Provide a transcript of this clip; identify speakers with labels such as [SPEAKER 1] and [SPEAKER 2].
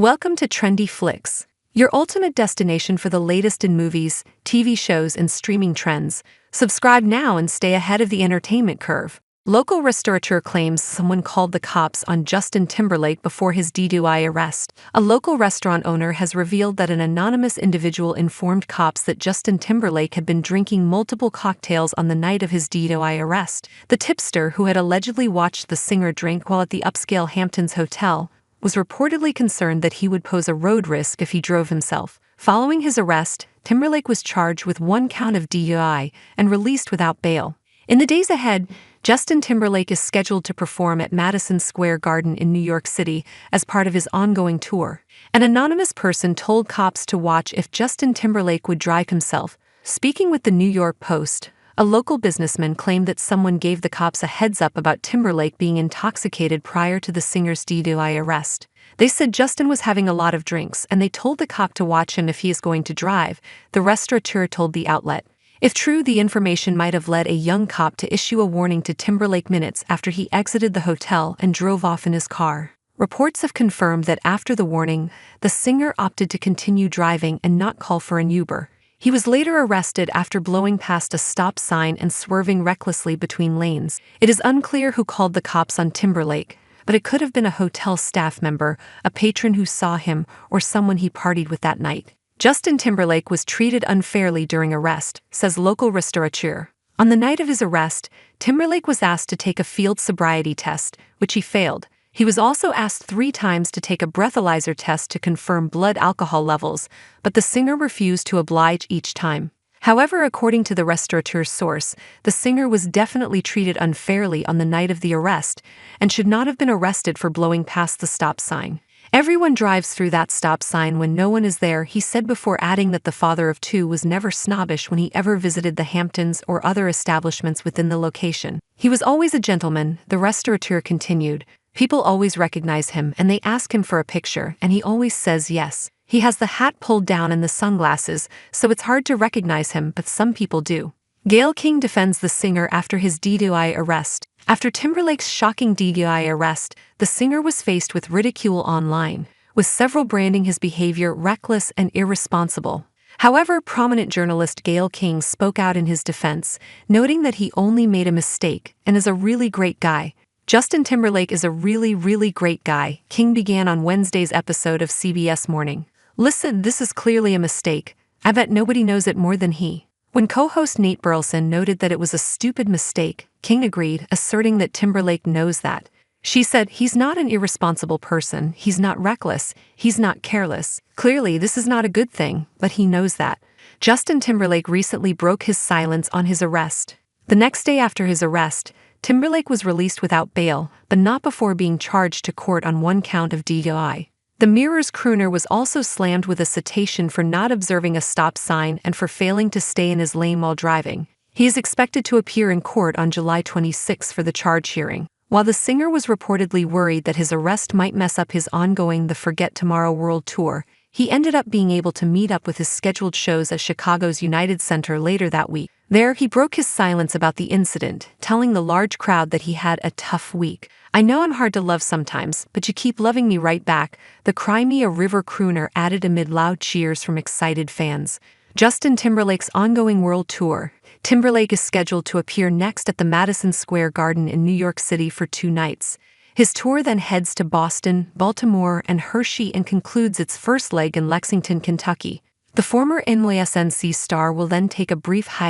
[SPEAKER 1] Welcome to Trendy Flicks, your ultimate destination for the latest in movies, TV shows, and streaming trends. Subscribe now and stay ahead of the entertainment curve. Local restaurateur claims someone called the cops on Justin Timberlake before his DWI arrest. A local restaurant owner has revealed that an anonymous individual informed cops that Justin Timberlake had been drinking multiple cocktails on the night of his DWI arrest. The tipster, who had allegedly watched the singer drink while at the upscale Hamptons hotel, was reportedly concerned that he would pose a road risk if he drove himself. Following his arrest, Timberlake was charged with 1 count of DUI and released without bail. In the days ahead, Justin Timberlake is scheduled to perform at Madison Square Garden in New York City as part of his ongoing tour. An anonymous person told cops to watch if Justin Timberlake would drive himself. Speaking with the New York Post, a local businessman claimed that someone gave the cops a heads-up about Timberlake being intoxicated prior to the singer's DWI arrest. They said Justin was having a lot of drinks, and they told the cop to watch him if he is going to drive, the restaurateur told the outlet. If true, the information might have led a young cop to issue a warning to Timberlake minutes after he exited the hotel and drove off in his car. Reports have confirmed that after the warning, the singer opted to continue driving and not call for an Uber. He was later arrested after blowing past a stop sign and swerving recklessly between lanes. It is unclear who called the cops on Timberlake, but it could have been a hotel staff member, a patron who saw him, or someone he partied with that night. Justin Timberlake was treated unfairly during arrest, says local restaurateur. On the night of his arrest, Timberlake was asked to take a field sobriety test, which he failed. He was also asked 3 times to take a breathalyzer test to confirm blood alcohol levels, but the singer refused to oblige each time. However, according to the restaurateur's source, the singer was definitely treated unfairly on the night of the arrest and should not have been arrested for blowing past the stop sign. Everyone drives through that stop sign when no one is there, he said, before adding that the father of 2 was never snobbish when he ever visited the Hamptons or other establishments within the location. He was always a gentleman, the restaurateur continued. People always recognize him and they ask him for a picture, and he always says yes. He has the hat pulled down and the sunglasses, so it's hard to recognize him, but some people do. Gayle King defends the singer after his DWI arrest. After Timberlake's shocking DWI arrest, the singer was faced with ridicule online, with several branding his behavior reckless and irresponsible. However, prominent journalist Gayle King spoke out in his defense, noting that he only made a mistake and is a really great guy. Justin Timberlake is a really great guy, King began on Wednesday's episode of CBS Morning. Listen, this is clearly a mistake. I bet nobody knows it more than he. When co-host Nate Burleson noted that it was a stupid mistake, King agreed, asserting that Timberlake knows that. She said, he's not an irresponsible person, he's not reckless, he's not careless. Clearly, this is not a good thing, but he knows that. Justin Timberlake recently broke his silence on his arrest. The next day after his arrest, Timberlake was released without bail, but not before being charged to court on 1 count of DUI. The Mirror's crooner was also slammed with a citation for not observing a stop sign and for failing to stay in his lane while driving. He is expected to appear in court on July 26 for the charge hearing. While the singer was reportedly worried that his arrest might mess up his ongoing The Forget Tomorrow World Tour, he ended up being able to meet up with his scheduled shows at Chicago's United Center later that week. There, he broke his silence about the incident, telling the large crowd that he had a tough week. I know I'm hard to love sometimes, but you keep loving me right back, the Cry Me a River crooner added amid loud cheers from excited fans. Justin Timberlake's ongoing world tour. Timberlake is scheduled to appear next at the Madison Square Garden in New York City for 2 nights. His tour then heads to Boston, Baltimore, and Hershey and concludes its first leg in Lexington, Kentucky. The former NYSNC star will then take a brief hiatus